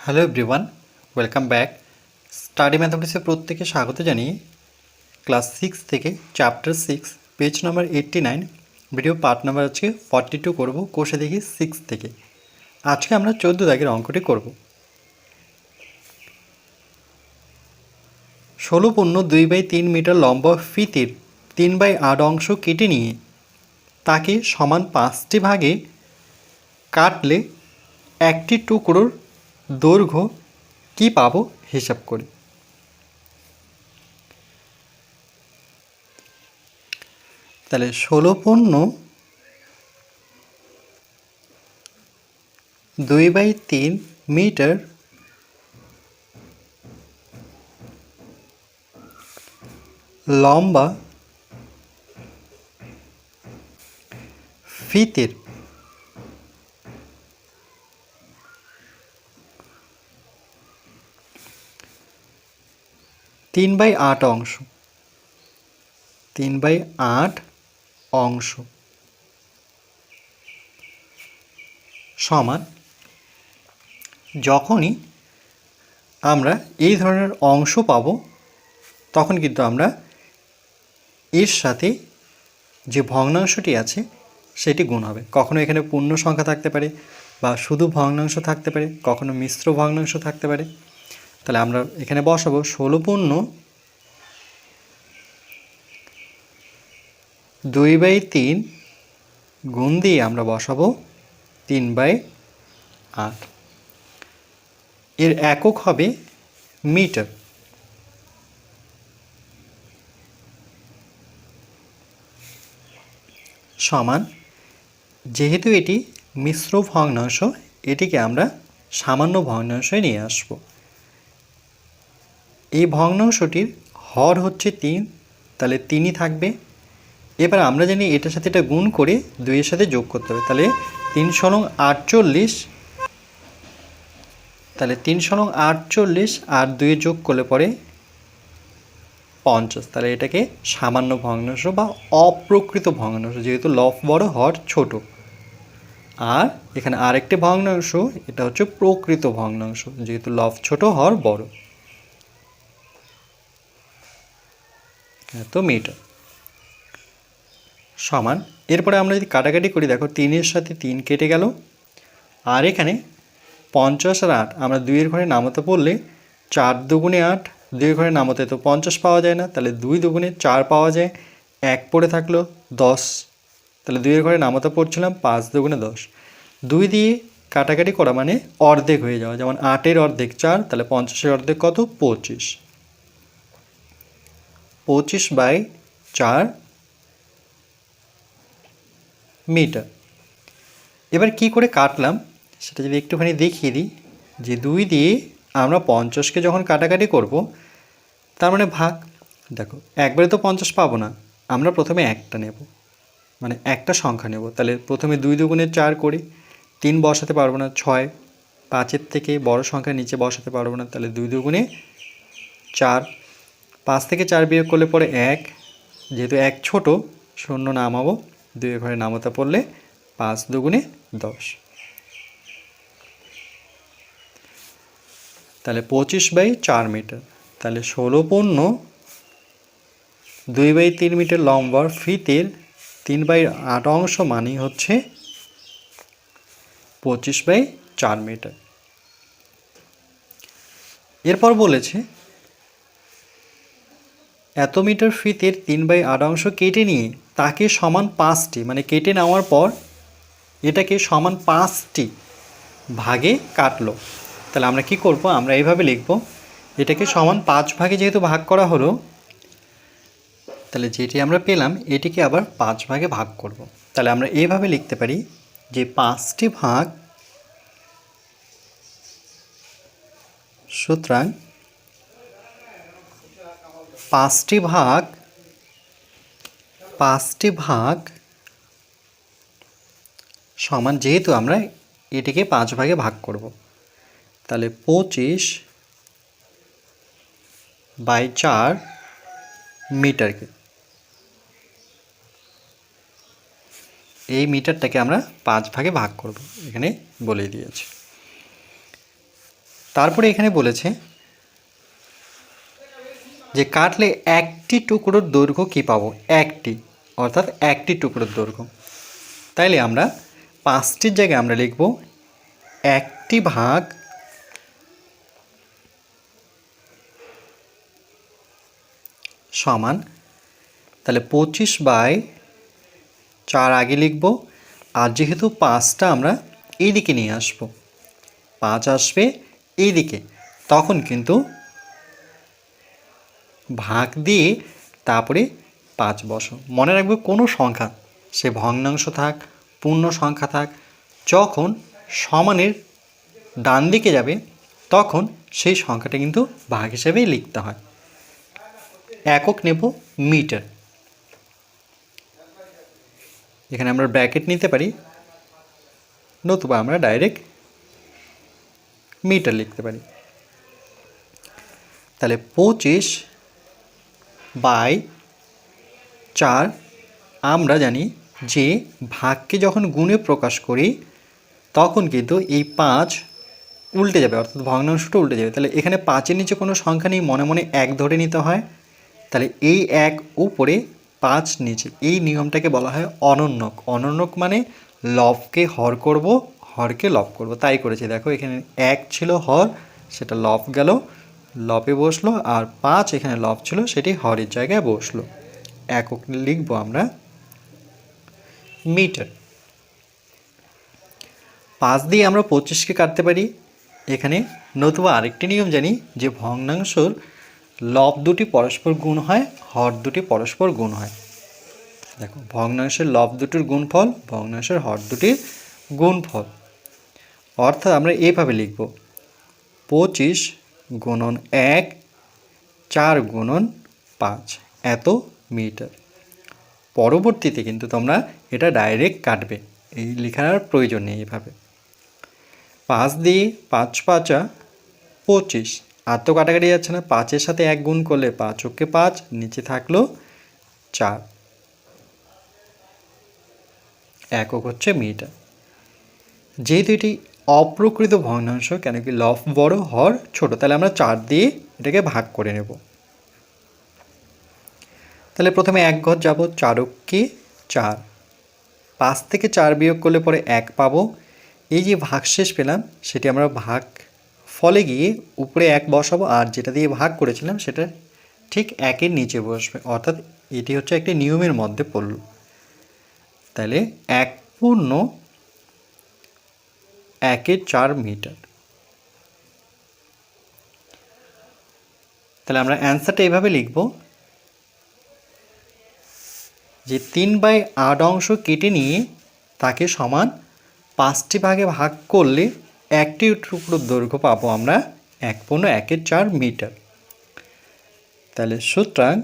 Hello everyone, welcome back. Study ম্যাথমেটিক্সে প্রত্যেকে স্বাগত জানিয়ে ক্লাস 6 থেকে chapter 6 page number 89 video part number আজকে 42 করব। কোষে দেখি 6 থেকে। আজকে আমরা 14 দাগের অঙ্কটি করব। 16.2/3 মিটার লম্বা ফিতের 3/8 অংশ কেটে নিয়ে তাকে সমান 5টি ভাগে কাটলে একটি টুকরোর দৈর্ঘ্য কি পাবো হিসাব করে। তাহলে 16.2/3 মিটার লম্বা ফিতের 3/8 অংশ 3/8 অংশ সমান, যখনই আমরা এই ধরনের অংশ পাব তখন কিন্তু আমরা এর সাথে যে ভগ্নাংশটি আছে সেটি গুণ হবে। কখনো এখানে পূর্ণ সংখ্যা থাকতে পারে বা শুধু ভগ্নাংশ থাকতে পারে, কখনো মিশ্র ভগ্নাংশ থাকতে পারে। তাহলে আমরা এখানে বসাবো 16.2/3 গুণ দিয়ে আমরা বসাবো 3/8। এর একক হবে মিটার। সমান, যেহেতু এটি মিশ্র ভগ্নাংশ এটিকে আমরা সামান্য ভগ্নাংশে নিয়ে আসব। এই ভগ্নাংশটির হর হচ্ছে 3, তাহলে 3ই থাকবে। এবার আমরা জানি এটার সাথে এটা গুণ করে 2-এর সাথে যোগ করতে হবে। তাহলে 3 × 48, তাহলে 3 × 48 আর 2 যোগ করলে পরে 50। তাহলে এটাকে সামান্য ভগ্নাংশ বা অপ্রকৃত ভগ্নাংশ, যেহেতু লব বড় হর ছোট। আর এখানে আরেকটি ভগ্নাংশ, এটা হচ্ছে প্রকৃত ভগ্নাংশ, যেহেতু লব ছোট হর বড়। এত মিটার সমান। এরপরে আমরা যদি কাটাকাটি করি, দেখো 3-এর সাথে 3 কেটে গেল। আর এখানে 50 আর 8 আমরা 2-এর ঘরে নামাতে পড়লে 4 দুগুণে 8, 2-এর ঘরে নামাতে তো 50 পাওয়া যায় না, তাহলে 2 দুগুণে 4 পাওয়া যায়। 1 পড়ে থাকলো 10, তাহলে 2-এর ঘরে নামাতে পড়ছিলাম 5 দুগুণে 10। 2 দিয়ে কাটাকাটি করা মানে অর্ধেক হয়ে যাওয়া, যেমন 8-এর অর্ধেক 4, তাহলে 50-এর অর্ধেক কত? 25। 25/4 মিটার। এবার কি করে কাটলাম সেটা যদি একটুখানি দেখিয়ে দিই, যে 2 দিয়ে আমরা 50কে যখন কাটাকাটি করব, তার মানে ভাগ। দেখো একবারে তো 50 পাবো না, আমরা প্রথমে একটা নেব, মানে একটা সংখ্যা নেব। তাহলে প্রথমে 2 দুগুণে 4 করি, 3 বসাতে পারবো না, 6, 5-এর থেকে বড় সংখ্যা নিচে বসাতে পারবো না, তাহলে 2 দুগুণে 4, 5 থেকে 4 বিয়োগ করলে পরে 1, যেহেতু 1 ছোট, শূন্য নামাবো, 2-এর ঘরে নামাতে পড়লে 5 দুগুণে 10, তাহলে 25/4 মিটার। তাহলে 16.2/3 মিটার লম্বা ফিতের 3/8 অংশ মানেই হচ্ছে 25/4 মিটার। এরপর বলেছে এত মিটার ফিতের 3/8 অংশ কেটে নিয়ে তাকে সমান 5টি, মানে কেটে নেওয়ার পর এটাকে সমান 5টি ভাগে কাটলো। তাহলে আমরা কি করব? আমরা এইভাবে লিখব, এটাকে সমান 5 ভাগে যেহেতু ভাগ করা হলো, তাহলে যেটি আমরা পেলাম এটিকে আবার 5 ভাগে ভাগ করব। তাহলে আমরা এইভাবে লিখতে পারি যে 5টি ভাগ, সুতরাং 5টি ভাগ সমান, যেহেতু আমরা এটিকে 5 ভাগে ভাগ করব, তাহলে 25/4 মিটারকে, এই মিটারটাকে আমরা 5 ভাগে ভাগ করব, এখানে বলে দিয়েছি। তারপরে এখানে বলেছে যে কাটলে একটি টুকরোর দৈর্ঘ্য কী পাবো, একটি, অর্থাৎ একটি টুকরোর দৈর্ঘ্য। তাইলে আমরা 5টির জায়গায় আমরা লিখব 1 ভাগ সমান, তাহলে 25/4 আগে লিখব। আর যেহেতু 5টা আমরা এই দিকে নিয়ে আসব, 5 আসবে এই দিকে, তখন কিন্তু ভাগ দিয়ে তারপরে 5 বসো। মনে রাখবে কোনো সংখ্যা, সে ভগ্নাংশ থাক পূর্ণ সংখ্যা থাক, যখন সমানের ডান দিকে যাবে তখন সেই সংখ্যাটা কিন্তু ভাগ হিসেবেই লিখতে হয়। একক নেব মিটার, এখানে আমরা ব্র্যাকেট নিতে পারি, নতুবা আমরা ডাইরেক্ট মিটার লিখতে পারি। তাহলে 25/4 আমরা জানি যে ভাগকে যখন গুণে প্রকাশ করি তখন কিন্তু এই 5 উল্টে যাবে, অর্থাৎ ভগ্নাংশটা উল্টে যাবে। তাহলে এখানে 5-এর নিচে কোনো সংখ্যা নেই, মনে মনে 1 ধরে নিতে হয়। তাহলে এই 1 উপরে 5 নিচে, এই নিয়মটাকে বলা হয় অনন্যক। অনন্যক মানে লবকে হর করব, হরকে লব করব, তাই করেছি। দেখো এখানে 1 ছিল হর, সেটা লব গেল, লবে বসলো, আর 5 এখানে লব ছিল, সেটি হরের জায়গায় বসলো। একক লিখব আমরা মিটার। 5 দিয়ে আমরা 25কে কাটতে পারি এখানে, নতুবা আরেকটি নিয়ম জানি যে ভগ্নাংশর লব দুটি পরস্পর গুণ হয়, হর দুটি পরস্পর গুণ হয়। দেখো ভগ্নাংশের লব দুটির গুণফল, ভগ্নাংশের হর দুটির গুণফল, অর্থাৎ আমরা এইভাবে লিখব 25 গুণন 1 4 গুণন 5 এত মিটার। পরবর্তীতে কিন্তু তোমরা এটা ডাইরেক্ট কাটবে, এই লেখার প্রয়োজন নেই। এইভাবে 5 দিয়ে 5×5 = 25, আর তো কাটাকাটি যাচ্ছে না, 5-এর সাথে 1 গুণ করলে 5 × 5, নিচে থাকলো 4, একক হচ্ছে মিটার। যেহেতু এটি অপ্রকৃত ভগ্নাংশ, কেন কি লব বড় হর ছোট, তাহলে আমরা 4 দিয়ে এটাকে ভাগ করে নেব। তাহলে প্রথমে 1 ঘর যাব, 4 × 4, 5 থেকে 4 বিয়োগ করলে পরে 1 পাবো। এই যে ভাগশেষ পেলাম সেটি আমরা ভাগ ফলে গিয়ে উপরে 1 বসাবো, আর যেটা দিয়ে ভাগ করেছিলাম সেটা ঠিক 1-এর নিচে বসবে, অর্থাৎ এটি হচ্ছে একটি নিয়মের মধ্যে পড়ল। তাহলে 1/1/4 মিটার। তাহলে আমরা অ্যান্সারটা এভাবে লিখব যে 3/8 অংশ কেটে নিয়ে তাকে সমান 5টি ভাগে ভাগ করলে একটি টুকরোর দৈর্ঘ্য পাবো আমরা 1/1/4 মিটার। তাহলে সুতরাং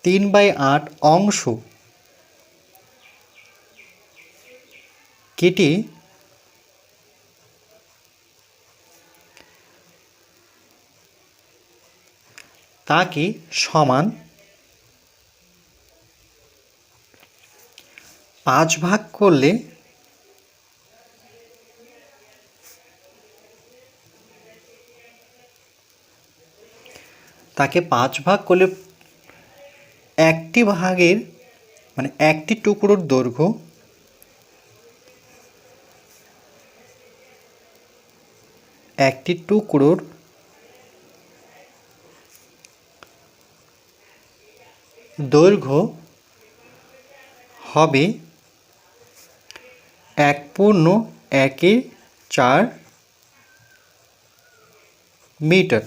3/8 অংশ কেটে তাকে সমান 5 ভাগ করলে একটি ভাগের মানে একটি টুকরোর দৈর্ঘ্য হবে 1/1/4 মিটার।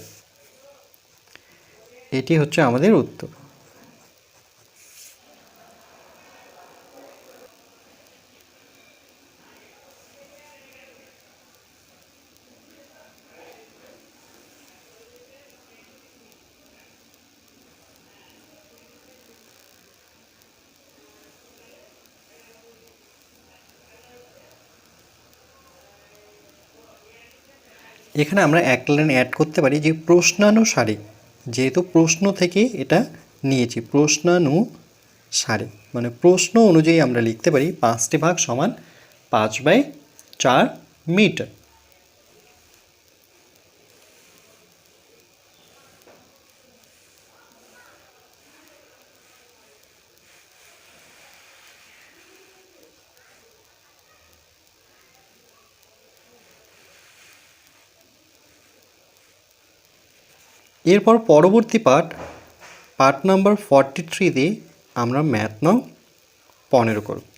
এটি হচ্ছে আমাদের উত্তর। এখানে আমরা এক লাইন অ্যাড করতে পারি যে প্রশ্নানুসারে, যেহেতু প্রশ্ন থেকে এটা নিয়েছি, প্রশ্নানুসারে মানে প্রশ্ন অনুযায়ী আমরা লিখতে পারি 5টি ভাগ সমান 5/4। 4 मीटर। এরপর পরবর্তী পার্ট নাম্বার 43 দিয়ে আমরা ম্যাথ নং 15 করব।